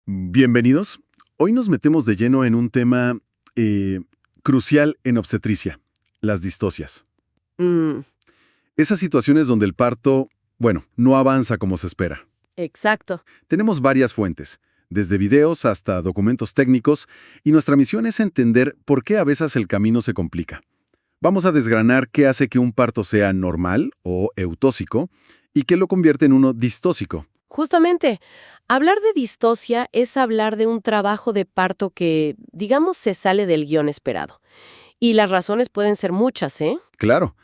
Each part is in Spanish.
Bienvenidos. Hoy nos metemos de lleno en un tema crucial en obstetricia, las distocias. Mm, Esas situaciones donde el parto, no avanza como se espera. exacto. Tenemos varias fuentes, desde videos hasta documentos técnicos, y nuestra misión es entender por qué a veces el camino se complica. Vamos a desgranar qué hace que un parto sea normal o eutóxico y qué lo convierte en uno distóxico. Justamente, hablar de distocia es hablar de un trabajo de parto que, digamos, se sale del guión esperado. Y las razones pueden ser muchas, ¿eh? Claro,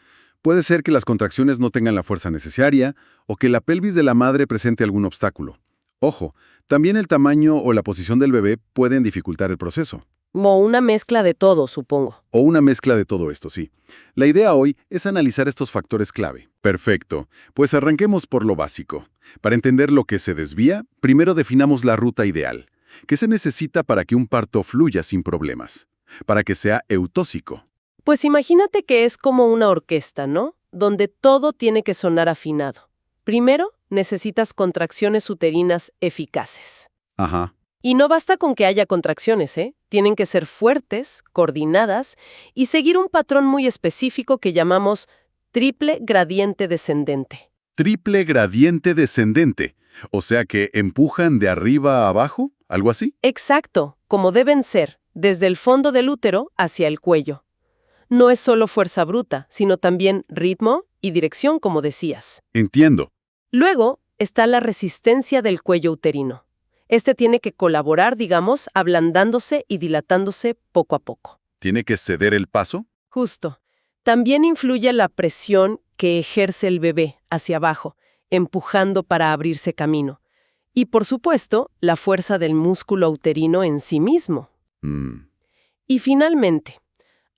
puede ser que las contracciones no tengan la fuerza necesaria o que la pelvis de la madre presente algún obstáculo. Ojo, también el tamaño o la posición del bebé pueden dificultar el proceso. Como una mezcla de todo, supongo. O una mezcla de todo esto, sí. La idea hoy es analizar estos factores clave. Perfecto. Pues arranquemos por lo básico. Para entender lo que se desvía, primero definamos la ruta ideal. ¿Qué se necesita para que un parto fluya sin problemas? Para que sea eutóxico. Pues imagínate que es como una orquesta, ¿no? Donde todo tiene que sonar afinado. Primero, necesitas contracciones uterinas eficaces. Ajá. Y no basta con que haya contracciones, ¿eh? Tienen que ser fuertes, coordinadas y seguir un patrón muy específico que llamamos triple gradiente descendente. Triple gradiente descendente. O sea que empujan de arriba a abajo, ¿algo así? Exacto, como deben ser, desde el fondo del útero hacia el cuello. No es solo fuerza bruta, sino también ritmo y dirección, como decías. Entiendo. Luego está la resistencia del cuello uterino. Este tiene que colaborar, digamos, ablandándose y dilatándose poco a poco. ¿Tiene que ceder el paso? Justo. También influye la presión que ejerce el bebé hacia abajo, empujando para abrirse camino. Y, por supuesto, la fuerza del músculo uterino en sí mismo. Y finalmente,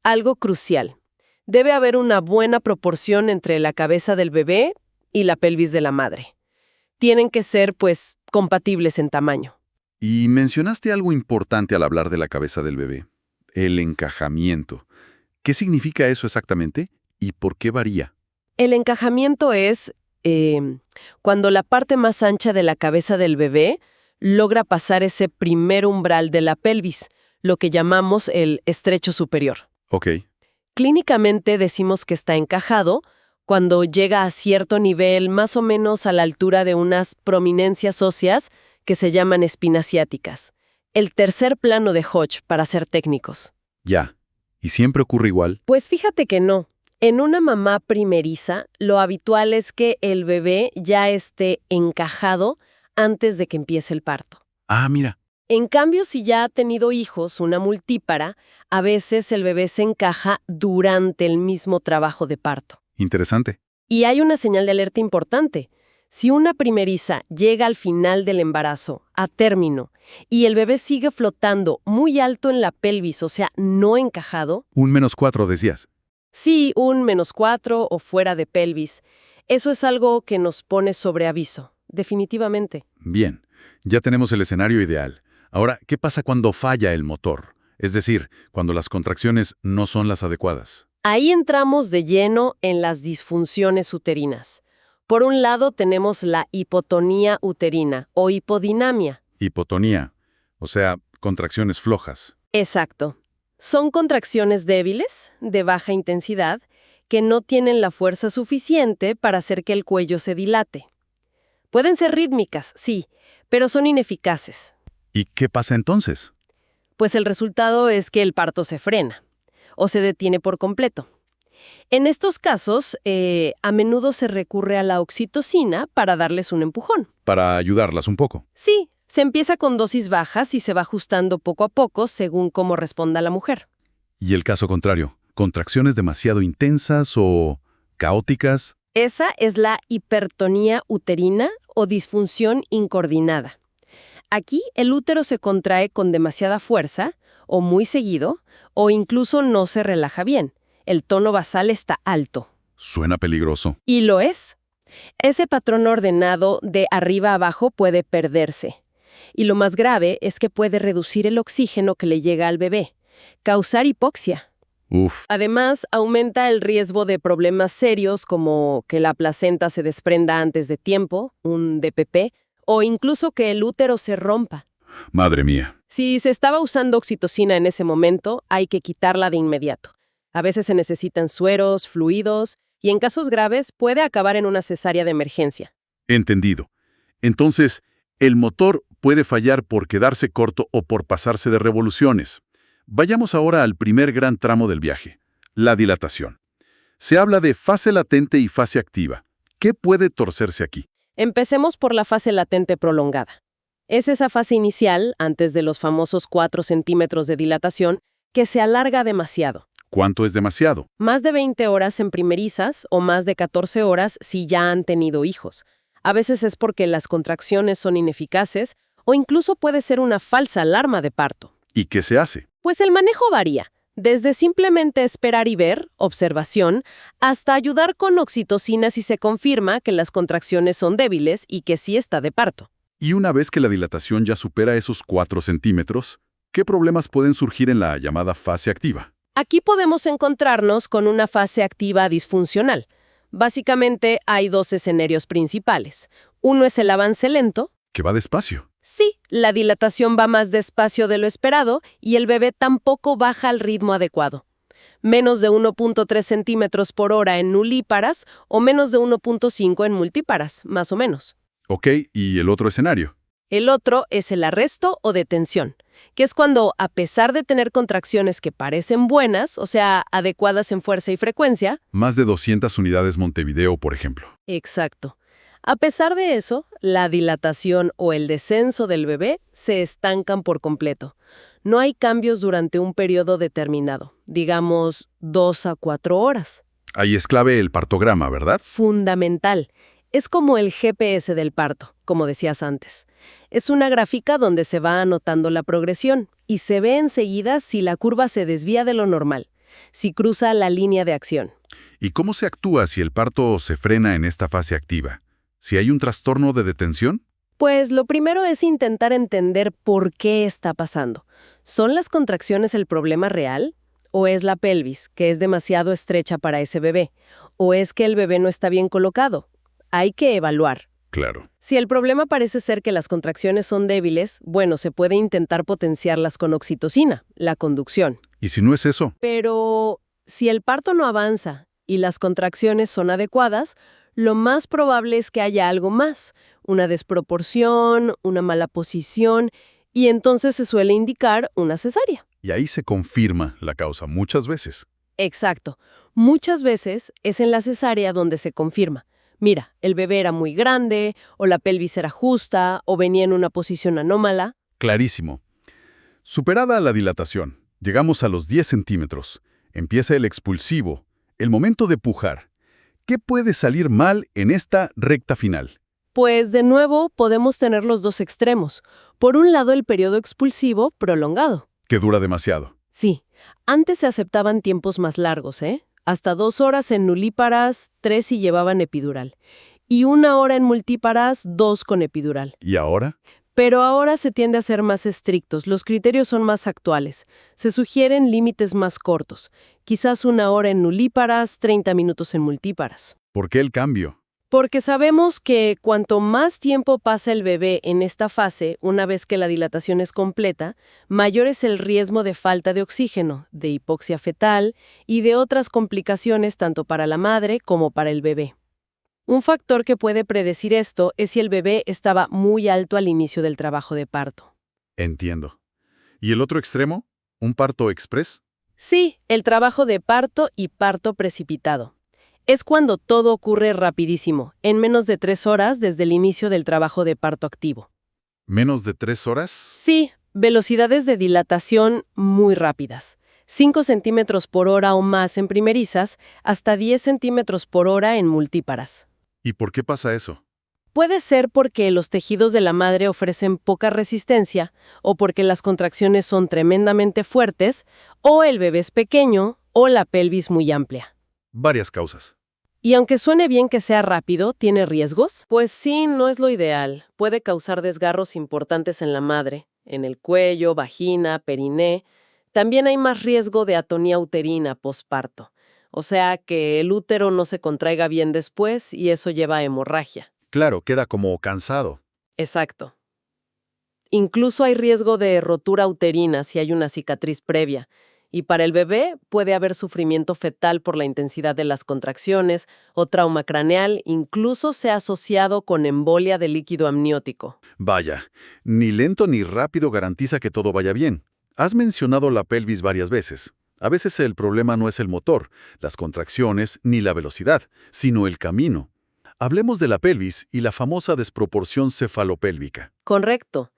algo crucial. Debe haber una buena proporción entre la cabeza del bebé y la pelvis de la madre. Tienen que ser, pues, compatibles en tamaño. Y mencionaste algo importante al hablar de la cabeza del bebé. El encajamiento. ¿Qué significa eso exactamente y por qué varía? El encajamiento es cuando la parte más ancha de la cabeza del bebé logra pasar ese primer umbral de la pelvis, lo que llamamos el estrecho superior. Ok. Clínicamente decimos que está encajado cuando llega a cierto nivel, más o menos a la altura de unas prominencias óseas que se llaman espinas ciáticas. El tercer plano de Hodge, para ser técnicos. Ya. ¿Y siempre ocurre igual? Pues fíjate que no. En una mamá primeriza, lo habitual es que el bebé ya esté encajado antes de que empiece el parto. Ah, mira. En cambio, si ya ha tenido hijos, una multípara, a veces el bebé se encaja durante el mismo trabajo de parto. Interesante. Y hay una señal de alerta importante. Si una primeriza llega al final del embarazo, a término, y el bebé sigue flotando muy alto en la pelvis, o sea, no encajado, Un -4 decías. sí, un -4 o fuera de pelvis, eso es algo que nos pone sobre aviso, definitivamente. Bien. Ya tenemos el escenario ideal. Ahora, ¿qué pasa cuando falla el motor? Es decir, cuando las contracciones no son las adecuadas. Ahí entramos de lleno en las disfunciones uterinas. Por un lado tenemos la hipotonía uterina o hipodinamia. Hipotonía. O sea, contracciones flojas. Exacto. Son contracciones débiles, de baja intensidad, que no tienen la fuerza suficiente para hacer que el cuello se dilate. Pueden ser rítmicas, sí, pero son ineficaces. ¿Y qué pasa entonces? Pues el resultado es que el parto se frena o se detiene por completo. En estos casos, a menudo se recurre a la oxitocina para darles un empujón. Para ayudarlas un poco. Sí, se empieza con dosis bajas y se va ajustando poco a poco según cómo responda la mujer. Y el caso contrario, contracciones demasiado intensas o caóticas. Esa es la hipertonía uterina o disfunción incoordinada. Aquí el útero se contrae con demasiada fuerza, o muy seguido, o incluso no se relaja bien. El tono basal está alto. Suena peligroso. Y lo es. Ese patrón ordenado de arriba a abajo puede perderse. Y lo más grave es que puede reducir el oxígeno que le llega al bebé, causar hipoxia. Uf. Además, aumenta el riesgo de problemas serios como que la placenta se desprenda antes de tiempo, un DPP, o incluso que el útero se rompa. Madre mía. Si se estaba usando oxitocina en ese momento, hay que quitarla de inmediato. A veces se necesitan sueros, fluidos, y en casos graves puede acabar en una cesárea de emergencia. Entendido. Entonces, el motor puede fallar por quedarse corto o por pasarse de revoluciones. Vayamos ahora al primer gran tramo del viaje, la dilatación. Se habla de fase latente y fase activa. ¿Qué puede torcerse aquí? Empecemos por la fase latente prolongada. Es esa fase inicial, antes de los famosos 4 centímetros de dilatación, que se alarga demasiado. ¿Cuánto es demasiado? Más de 20 horas en primerizas o más de 14 horas si ya han tenido hijos. A veces es porque las contracciones son ineficaces o incluso puede ser una falsa alarma de parto. ¿Y qué se hace? Pues el manejo varía, desde simplemente esperar y ver, observación, hasta ayudar con oxitocina si se confirma que las contracciones son débiles y que sí está de parto. Y una vez que la dilatación ya supera esos 4 centímetros, ¿qué problemas pueden surgir en la llamada fase activa? Aquí podemos encontrarnos con una fase activa disfuncional. Básicamente hay dos escenarios principales. Uno es el avance lento. Que va despacio. Sí, la dilatación va más despacio de lo esperado y el bebé tampoco baja al ritmo adecuado. Menos de 1.3 centímetros por hora en nulíparas o menos de 1.5 en multíparas, más o menos. Ok, ¿y el otro escenario? El otro es el arresto o detención, que es cuando, a pesar de tener contracciones que parecen buenas, o sea, adecuadas en fuerza y frecuencia. Más de 200 unidades Montevideo, por ejemplo. Exacto. A pesar de eso, la dilatación o el descenso del bebé se estancan por completo. No hay cambios durante un periodo determinado, digamos 2 a 4 horas. Ahí es clave el partograma, ¿verdad? Fundamental. Es como el GPS del parto, como decías antes. Es una gráfica donde se va anotando la progresión y se ve enseguida si la curva se desvía de lo normal, si cruza la línea de acción. ¿Y cómo se actúa si el parto se frena en esta fase activa? ¿Si hay un trastorno de detención? Pues lo primero es intentar entender por qué está pasando. ¿Son las contracciones el problema real? ¿O es la pelvis, que es demasiado estrecha para ese bebé? ¿O es que el bebé no está bien colocado? Hay que evaluar. Claro. Si el problema parece ser que las contracciones son débiles, bueno, se puede intentar potenciarlas con oxitocina, la conducción. ¿Y si no es eso? Pero si el parto no avanza y las contracciones son adecuadas, lo más probable es que haya algo más, una desproporción, una mala posición, y entonces se suele indicar una cesárea. Y ahí se confirma la causa muchas veces. Exacto. Muchas veces es en la cesárea donde se confirma. Mira, el bebé era muy grande, o la pelvis era justa, o venía en una posición anómala. Clarísimo. Superada la dilatación, llegamos a los 10 centímetros. Empieza el expulsivo, el momento de pujar. ¿Qué puede salir mal en esta recta final? Pues de nuevo podemos tener los dos extremos. Por un lado el periodo expulsivo prolongado. Que dura demasiado. Sí, antes se aceptaban tiempos más largos, Hasta 2 horas en nulíparas, 3 si llevaban epidural. Y 1 hora en multíparas, 2 con epidural. ¿Y ahora? Pero ahora se tiende a ser más estrictos, los criterios son más actuales. Se sugieren límites más cortos. Quizás 1 hora en nulíparas, 30 minutos en multíparas. ¿Por qué el cambio? Porque sabemos que cuanto más tiempo pasa el bebé en esta fase, una vez que la dilatación es completa, mayor es el riesgo de falta de oxígeno, de hipoxia fetal y de otras complicaciones tanto para la madre como para el bebé. Un factor que puede predecir esto es si el bebé estaba muy alto al inicio del trabajo de parto. Entiendo. ¿Y el otro extremo? ¿Un parto express? Sí, el trabajo de parto y parto precipitado. Es cuando todo ocurre rapidísimo, en menos de 3 horas desde el inicio del trabajo de parto activo. ¿Menos de 3 horas? Sí, velocidades de dilatación muy rápidas. 5 centímetros por hora o más en primerizas, hasta 10 centímetros por hora en multíparas. ¿Y por qué pasa eso? Puede ser porque los tejidos de la madre ofrecen poca resistencia, o porque las contracciones son tremendamente fuertes, o el bebé es pequeño, o la pelvis muy amplia. Varias causas. Y aunque suene bien que sea rápido, ¿tiene riesgos? Pues sí, no es lo ideal. Puede causar desgarros importantes en la madre, en el cuello, vagina, periné. También hay más riesgo de atonía uterina posparto. O sea, que el útero no se contraiga bien después y eso lleva a hemorragia. Claro, queda como cansado. Exacto. Incluso hay riesgo de rotura uterina si hay una cicatriz previa. Y para el bebé puede haber sufrimiento fetal por la intensidad de las contracciones o trauma craneal, incluso se ha asociado con embolia de líquido amniótico. Vaya, ni lento ni rápido garantiza que todo vaya bien. Has mencionado la pelvis varias veces. A veces el problema no es el motor, las contracciones ni la velocidad, sino el camino. Hablemos de la pelvis y la famosa desproporción cefalopélvica. Correcto.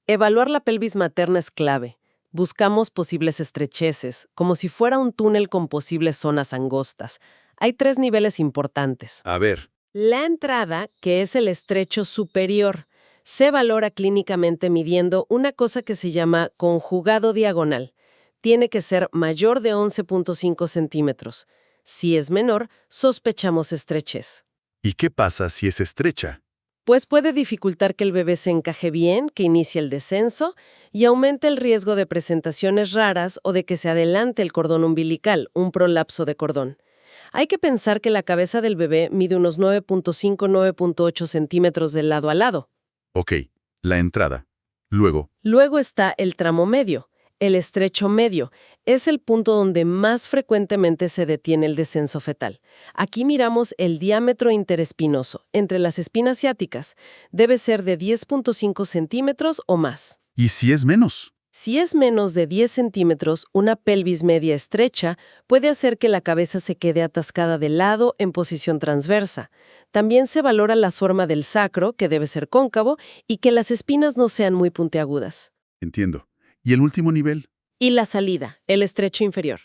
Evaluar la pelvis materna es clave. Buscamos posibles estrecheces, como si fuera un túnel con posibles zonas angostas. Hay 3 niveles importantes. A ver, La entrada, que es el estrecho superior, se valora clínicamente midiendo una cosa que se llama conjugado diagonal. Tiene que ser mayor de 11.5 centímetros. Si es menor, sospechamos estrechez. ¿y qué pasa si es estrecha? Pues puede dificultar que el bebé se encaje bien, que inicie el descenso y aumente el riesgo de presentaciones raras o de que se adelante el cordón umbilical, un prolapso de cordón. Hay que pensar que la cabeza del bebé mide unos 9.5-9.8 centímetros de lado a lado. Ok, la entrada. Luego, Luego está el tramo medio. El estrecho medio es el punto donde más frecuentemente se detiene el descenso fetal. Aquí miramos el diámetro interespinoso, entre las espinas ciáticas. Debe ser de 10.5 centímetros o más. ¿y si es menos? Si es menos de 10 centímetros, una pelvis media estrecha puede hacer que la cabeza se quede atascada de lado en posición transversa. También se valora la forma del sacro, que debe ser cóncavo, y que las espinas no sean muy puntiagudas. Entiendo. ¿Y el último nivel? Y la salida, el estrecho inferior.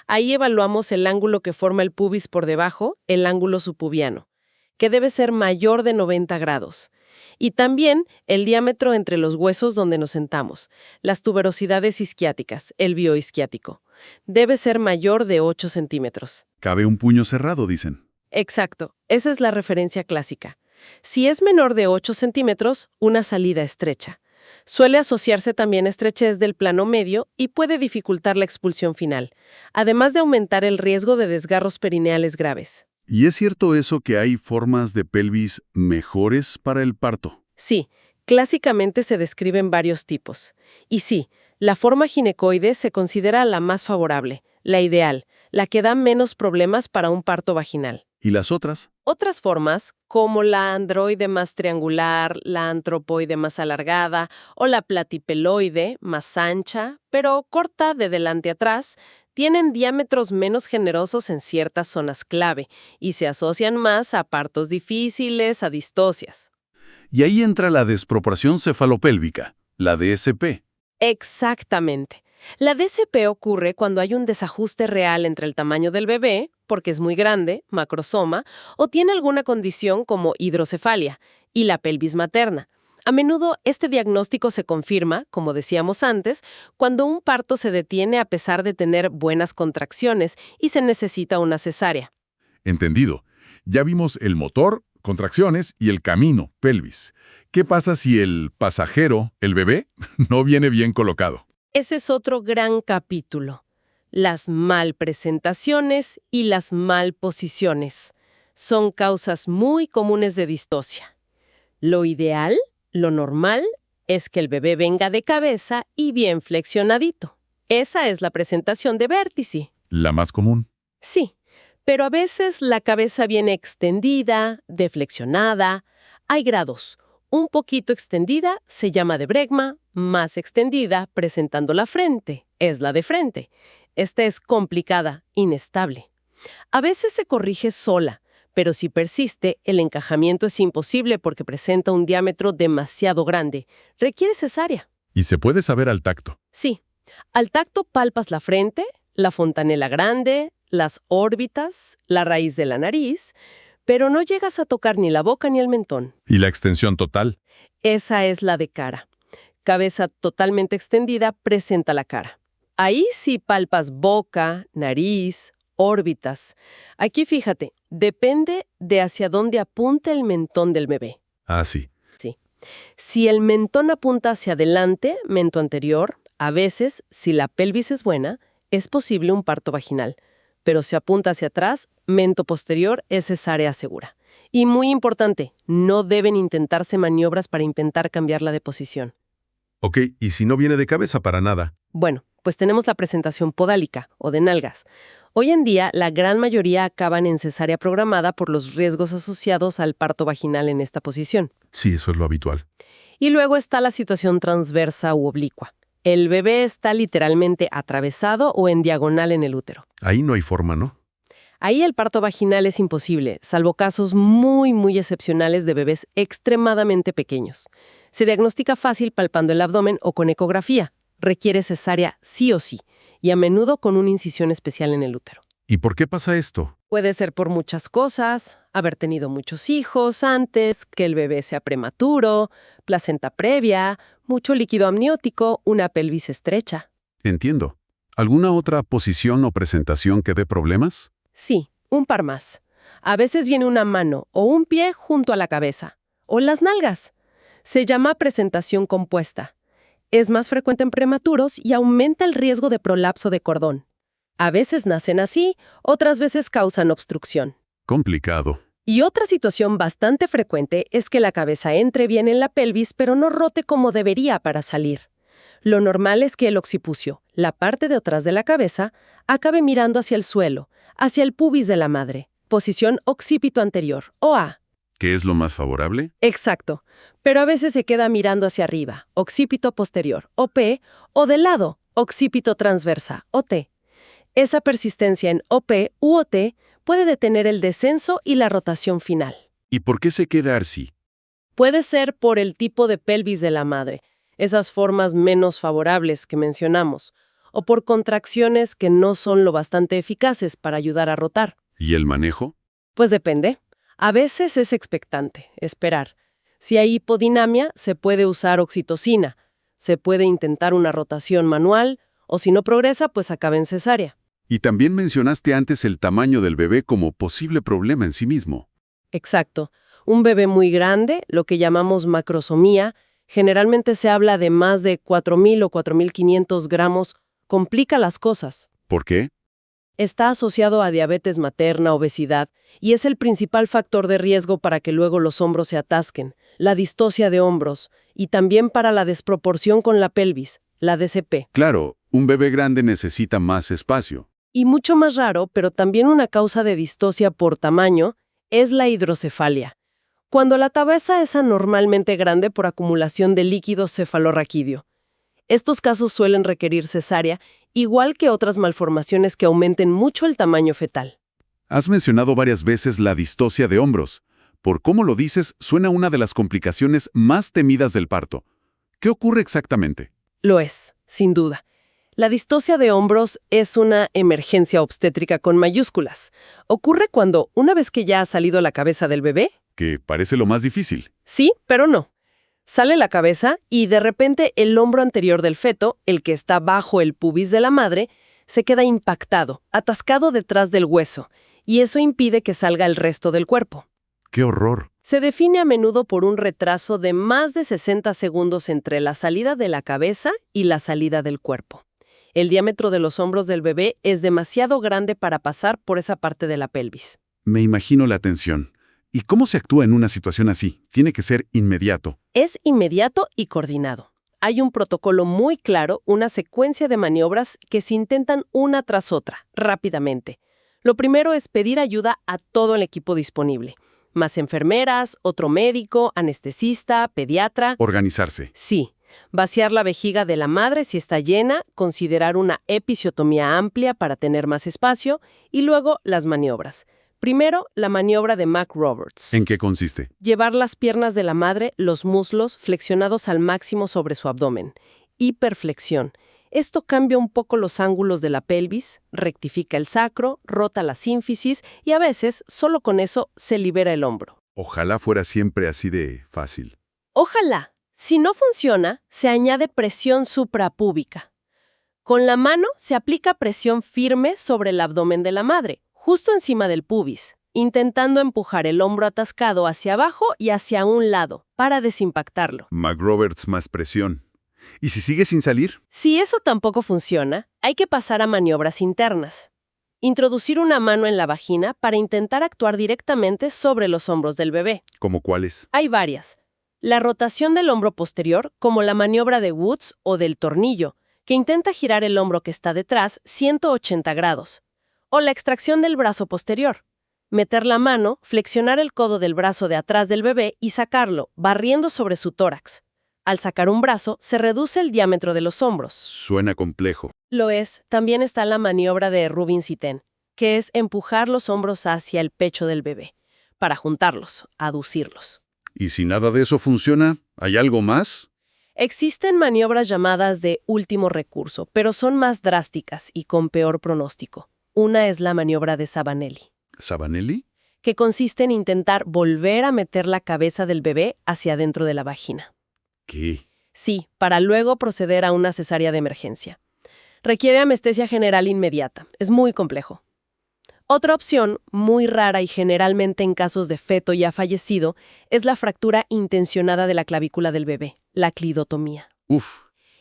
Ahí evaluamos el ángulo que forma el pubis por debajo, el ángulo subpubiano, que debe ser mayor de 90 grados. Y también el diámetro entre los huesos donde nos sentamos, las tuberosidades isquiáticas, el bioisquiático. Debe ser mayor de 8 centímetros. Cabe un puño cerrado, dicen. Exacto, esa es la referencia clásica. Si es menor de 8 centímetros, una salida estrecha. Suele asociarse también estrechez del plano medio y puede dificultar la expulsión final, además de aumentar el riesgo de desgarros perineales graves. ¿Y es cierto eso que hay formas de pelvis mejores para el parto? Sí, clásicamente se describen varios tipos. Y sí, la forma ginecoide se considera la más favorable, la ideal, la que da menos problemas para un parto vaginal. ¿Y las otras? Otras formas, como la androide más triangular, la antropoide más alargada o la platipeloide más ancha, pero corta de delante a atrás, tienen diámetros menos generosos en ciertas zonas clave y se asocian más a partos difíciles, a distocias. Y ahí entra la desproporción cefalopélvica, la DSP. Exactamente. La DCP ocurre cuando hay un desajuste real entre el tamaño del bebé, porque es muy grande, macrosoma, o tiene alguna condición como hidrocefalia, y la pelvis materna. A menudo este diagnóstico se confirma, como decíamos antes, cuando un parto se detiene a pesar de tener buenas contracciones y se necesita una cesárea. Entendido. Ya vimos el motor, contracciones y el camino, pelvis. ¿Qué pasa si el pasajero, el bebé, no viene bien colocado? Ese es otro gran capítulo. Las malpresentaciones y las malposiciones son causas muy comunes de distocia. Lo ideal, lo normal, es que el bebé venga de cabeza y bien flexionadito. Esa es la presentación de vértice. La más común. Sí, pero a veces la cabeza viene extendida, deflexionada. Hay grados. Un poquito extendida se llama de bregma, más extendida, presentando la frente, es la de frente. Esta es complicada, inestable. A veces se corrige sola, pero si persiste, el encajamiento es imposible porque presenta un diámetro demasiado grande. Requiere cesárea. Y se puede saber al tacto. Sí. Al tacto palpas la frente, la fontanela grande, las órbitas, la raíz de la nariz, pero no llegas a tocar ni la boca ni el mentón. ¿Y la extensión total? Esa es la de cara. Cabeza totalmente extendida presenta la cara. Ahí sí palpas boca, nariz, órbitas. Aquí fíjate, depende de hacia dónde apunta el mentón del bebé. Ah, sí. Sí. Si el mentón apunta hacia adelante, mento anterior, a veces, si la pelvis es buena, es posible un parto vaginal. Pero si apunta hacia atrás, mento posterior, es cesárea segura. Y muy importante, no deben intentarse maniobras para intentar cambiarla de posición. Ok, ¿y si no viene de cabeza para nada? Bueno, pues tenemos la presentación podálica o de nalgas. Hoy en día, la gran mayoría acaban en cesárea programada por los riesgos asociados al parto vaginal en esta posición. Sí, eso es lo habitual. Y luego está la situación transversa u oblicua. El bebé está literalmente atravesado o en diagonal en el útero. Ahí no hay forma, ¿no? Ahí el parto vaginal es imposible, salvo casos muy, muy excepcionales de bebés extremadamente pequeños. Se diagnostica fácil palpando el abdomen o con ecografía. Requiere cesárea sí o sí, y a menudo con una incisión especial en el útero. ¿Y por qué pasa esto? Puede ser por muchas cosas, haber tenido muchos hijos antes, que el bebé sea prematuro, placenta previa, mucho líquido amniótico, una pelvis estrecha. Entiendo. ¿Alguna otra posición o presentación que dé problemas? Sí, un par más. A veces viene una mano o un pie junto a la cabeza, o las nalgas. Se llama presentación compuesta. Es más frecuente en prematuros y aumenta el riesgo de prolapso de cordón. A veces nacen así, otras veces causan obstrucción. Complicado. Y otra situación bastante frecuente es que la cabeza entre bien en la pelvis, pero no rote como debería para salir. Lo normal es que el occipucio, la parte de atrás de la cabeza, acabe mirando hacia el suelo, hacia el pubis de la madre, posición occipito anterior, o A. ¿Qué es lo más favorable? Exacto, pero a veces se queda mirando hacia arriba, occipito posterior, o P, o de lado, occipito transversa, o T. Esa persistencia en OP u OT puede detener el descenso y la rotación final. ¿Y por qué se queda así? Puede ser por el tipo de pelvis de la madre, esas formas menos favorables que mencionamos, o por contracciones que no son lo bastante eficaces para ayudar a rotar. ¿Y el manejo? Pues depende. A veces es expectante, esperar. Si hay hipodinamia, se puede usar oxitocina. Se puede intentar una rotación manual, o si no progresa, pues acaba en cesárea. Y también mencionaste antes el tamaño del bebé como posible problema en sí mismo. Exacto. Un bebé muy grande, lo que llamamos macrosomía, generalmente se habla de más de 4.000 o 4.500 gramos, complica las cosas. ¿Por qué? Está asociado a diabetes materna, obesidad, y es el principal factor de riesgo para que luego los hombros se atasquen, la distocia de hombros, y también para la desproporción con la pelvis, la DCP. Claro, un bebé grande necesita más espacio. Y mucho más raro, pero también una causa de distocia por tamaño, es la hidrocefalia. Cuando la cabeza es anormalmente grande por acumulación de líquido cefalorraquídeo. Estos casos suelen requerir cesárea, igual que otras malformaciones que aumenten mucho el tamaño fetal. Has mencionado varias veces la distocia de hombros. Por cómo lo dices, suena una de las complicaciones más temidas del parto. ¿Qué ocurre exactamente? Lo es, sin duda. La distocia de hombros es una emergencia obstétrica con mayúsculas. Ocurre cuando, una vez que ya ha salido la cabeza del bebé, Que parece lo más difícil. sí, pero no. Sale la cabeza y de repente el hombro anterior del feto, el que está bajo el pubis de la madre, se queda impactado, atascado detrás del hueso, y eso impide que salga el resto del cuerpo. ¡Qué horror! Se define a menudo por un retraso de más de 60 segundos entre la salida de la cabeza y la salida del cuerpo. El diámetro de los hombros del bebé es demasiado grande para pasar por esa parte de la pelvis. Me imagino la tensión. ¿Y cómo se actúa en una situación así? Tiene que ser inmediato. Es inmediato y coordinado. Hay un protocolo muy claro, una secuencia de maniobras que se intentan una tras otra, rápidamente. Lo primero es pedir ayuda a todo el equipo disponible. Más enfermeras, otro médico, anestesista, pediatra. Organizarse. Sí. Vaciar la vejiga de la madre si está llena, considerar una episiotomía amplia para tener más espacio y luego las maniobras. Primero, la maniobra de McRoberts. ¿En qué consiste? Llevar las piernas de la madre, los muslos, flexionados al máximo sobre su abdomen. Hiperflexión. Esto cambia un poco los ángulos de la pelvis, rectifica el sacro, rota la sínfisis y a veces, solo con eso, se libera el hombro. Ojalá fuera siempre así de fácil. Ojalá. Si no funciona, se añade presión suprapúbica. Con la mano se aplica presión firme sobre el abdomen de la madre, justo encima del pubis, intentando empujar el hombro atascado hacia abajo y hacia un lado, para desimpactarlo. McRoberts más presión. ¿Y si sigue sin salir? Si eso tampoco funciona, hay que pasar a maniobras internas. Introducir una mano en la vagina para intentar actuar directamente sobre los hombros del bebé. ¿Cómo cuáles? Hay varias. La rotación del hombro posterior, como la maniobra de Woods o del tornillo, que intenta girar el hombro que está detrás 180 grados. O la extracción del brazo posterior. Meter la mano, flexionar el codo del brazo de atrás del bebé y sacarlo, barriendo sobre su tórax. Al sacar un brazo, se reduce el diámetro de los hombros. Suena complejo. Lo es. También está la maniobra de Rubin-Ziten, que es empujar los hombros hacia el pecho del bebé, para juntarlos, aducirlos. ¿Y si nada de eso funciona, hay algo más? Existen maniobras llamadas de último recurso, pero son más drásticas y con peor pronóstico. Una es la maniobra de Sabanelli, ¿Sabanelli? que consiste en intentar volver a meter la cabeza del bebé hacia adentro de la vagina. ¿Qué? Sí, para luego proceder a una cesárea de emergencia. Requiere anestesia general inmediata. Es muy complejo. Otra opción, muy rara y generalmente en casos de feto ya fallecido, es la fractura intencionada de la clavícula del bebé, la clidotomía. Uf.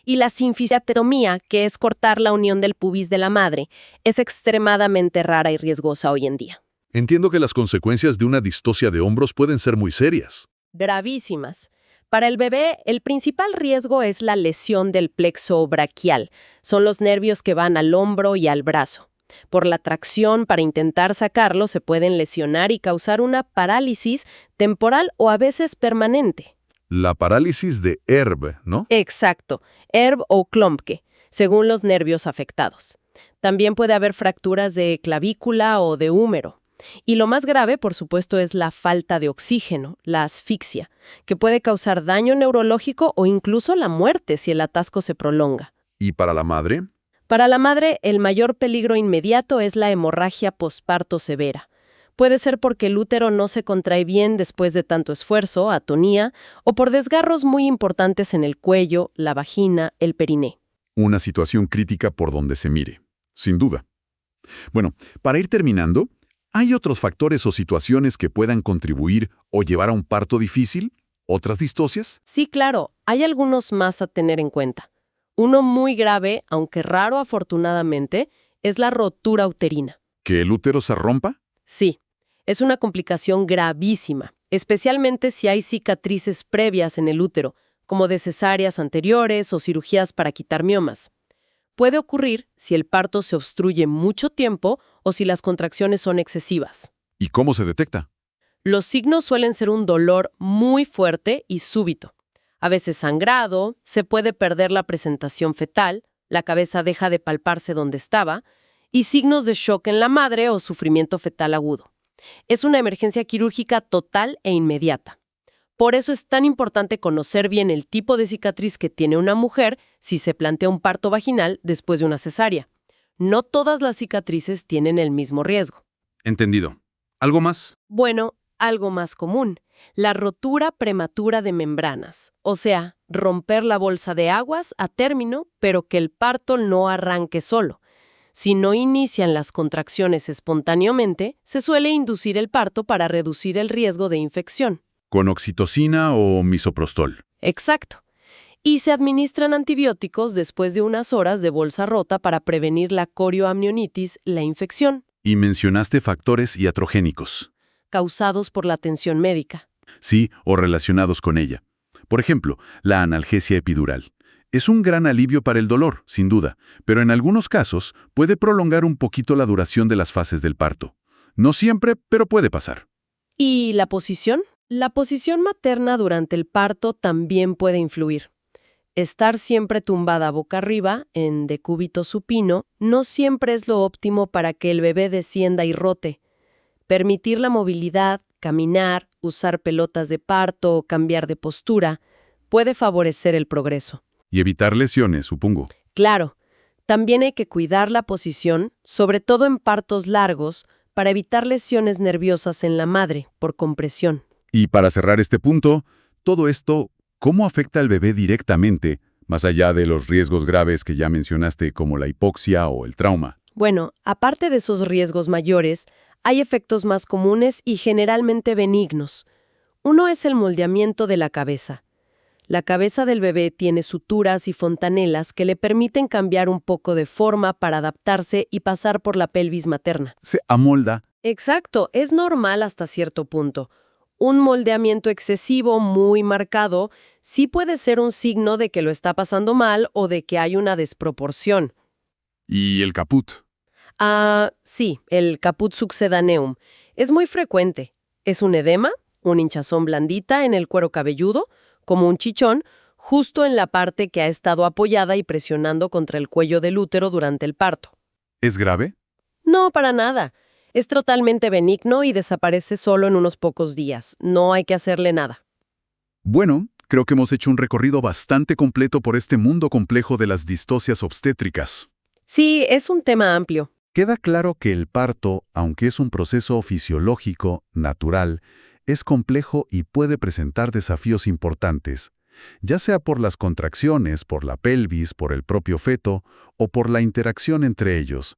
Y la sinfisectomía, que es cortar la unión del pubis de la madre, es extremadamente rara y riesgosa hoy en día. Entiendo que las consecuencias de una distosia de hombros pueden ser muy serias. Gravísimas. Para el bebé, el principal riesgo es la lesión del plexo braquial. Son los nervios que van al hombro y al brazo. Por la tracción para intentar sacarlo se pueden lesionar y causar una parálisis temporal o a veces permanente. La parálisis de Erb, ¿no? Exacto, Erb o Klopke, según los nervios afectados. También puede haber fracturas de clavícula o de húmero. Y lo más grave, por supuesto, es la falta de oxígeno, la asfixia, que puede causar daño neurológico o incluso la muerte si el atasco se prolonga. ¿Y para la madre? Para la madre, el mayor peligro inmediato es la hemorragia posparto severa. Puede ser porque el útero no se contrae bien después de tanto esfuerzo, atonía, o por desgarros muy importantes en el cuello, la vagina, el periné. Una situación crítica por donde se mire, sin duda. Bueno, para ir terminando, ¿hay otros factores o situaciones que puedan contribuir o llevar a un parto difícil? ¿Otras distocias? Sí, claro, hay algunos más a tener en cuenta. Uno muy grave, aunque raro afortunadamente, es la rotura uterina. ¿Que el útero se rompa? Sí, es una complicación gravísima, especialmente si hay cicatrices previas en el útero, como de cesáreas anteriores o cirugías para quitar miomas. Puede ocurrir si el parto se obstruye mucho tiempo o si las contracciones son excesivas. ¿Y cómo se detecta? Los signos suelen ser un dolor muy fuerte y súbito. A veces sangrado, se puede perder la presentación fetal, la cabeza deja de palparse donde estaba, y signos de shock en la madre o sufrimiento fetal agudo. Es una emergencia quirúrgica total e inmediata. Por eso es tan importante conocer bien el tipo de cicatriz que tiene una mujer si se plantea un parto vaginal después de una cesárea. No todas las cicatrices tienen el mismo riesgo. Entendido. ¿Algo más? Bueno, algo más común, la rotura prematura de membranas, o sea, romper la bolsa de aguas a término, pero que el parto no arranque solo. Si no inician las contracciones espontáneamente, se suele inducir el parto para reducir el riesgo de infección. ¿Con oxitocina o misoprostol? Exacto. Y se administran antibióticos después de unas horas de bolsa rota para prevenir la corioamnionitis, la infección, Y mencionaste factores iatrogénicos. causados por la atención médica. Sí, o relacionados con ella. Por ejemplo, la analgesia epidural. Es un gran alivio para el dolor, sin duda, pero en algunos casos puede prolongar un poquito la duración de las fases del parto. No siempre, pero puede pasar. ¿Y la posición? La posición materna durante el parto también puede influir. Estar siempre tumbada boca arriba, en decúbito supino, no siempre es lo óptimo para que el bebé descienda y rote. Permitir la movilidad, caminar, usar pelotas de parto o cambiar de postura puede favorecer el progreso. Y evitar lesiones, supongo. Claro, también hay que cuidar la posición, sobre todo en partos largos, para evitar lesiones nerviosas en la madre por compresión. Y para cerrar este punto, todo esto, ¿cómo afecta al bebé directamente, más allá de los riesgos graves que ya mencionaste como la hipoxia o el trauma? Bueno, aparte de esos riesgos mayores, hay efectos más comunes y generalmente benignos. Uno es el moldeamiento de la cabeza. La cabeza del bebé tiene suturas y fontanelas que le permiten cambiar un poco de forma para adaptarse y pasar por la pelvis materna. Se amolda. Exacto, es normal hasta cierto punto. Un moldeamiento excesivo muy marcado sí puede ser un signo de que lo está pasando mal o de que hay una desproporción. ¿Y el caput? Sí, el caput succedaneum. Es muy frecuente. Es un edema, un hinchazón blandita en el cuero cabelludo, como un chichón, justo en la parte que ha estado apoyada y presionando contra el cuello del útero durante el parto. ¿Es grave? No, para nada. Es totalmente benigno y desaparece solo en unos pocos días. No hay que hacerle nada. Bueno, creo que hemos hecho un recorrido bastante completo por este mundo complejo de las distocias obstétricas. Sí, es un tema amplio. Queda claro que el parto, aunque es un proceso fisiológico, natural, es complejo y puede presentar desafíos importantes, ya sea por las contracciones, por la pelvis, por el propio feto o por la interacción entre ellos.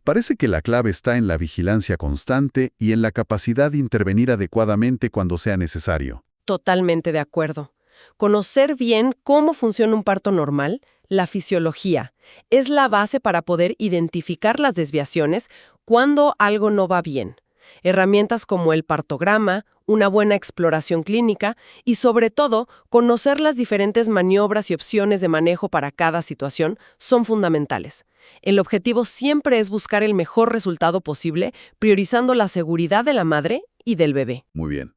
Parece que la clave está en la vigilancia constante y en la capacidad de intervenir adecuadamente cuando sea necesario. Totalmente de acuerdo. Conocer bien cómo funciona un parto normal, la fisiología, es la base para poder identificar las desviaciones cuando algo no va bien. Herramientas como el partograma, una buena exploración clínica y, sobre todo, conocer las diferentes maniobras y opciones de manejo para cada situación son fundamentales. El objetivo siempre es buscar el mejor resultado posible, priorizando la seguridad de la madre y del bebé. Muy bien.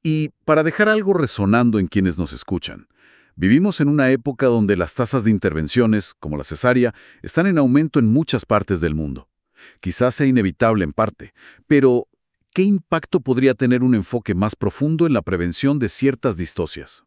Y para dejar algo resonando en quienes nos escuchan, vivimos en una época donde las tasas de intervenciones, como la cesárea, están en aumento en muchas partes del mundo. Quizás sea inevitable en parte, pero ¿qué impacto podría tener un enfoque más profundo en la prevención de ciertas distocias?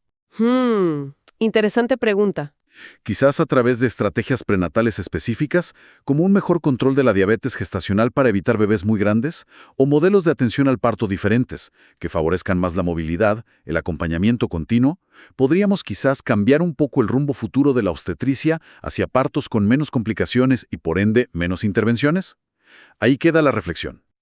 Interesante pregunta. Quizás a través de estrategias prenatales específicas, como un mejor control de la diabetes gestacional para evitar bebés muy grandes, o modelos de atención al parto diferentes, que favorezcan más la movilidad, el acompañamiento continuo, podríamos quizás cambiar un poco el rumbo futuro de la obstetricia hacia partos con menos complicaciones y por ende menos intervenciones. Ahí queda la reflexión.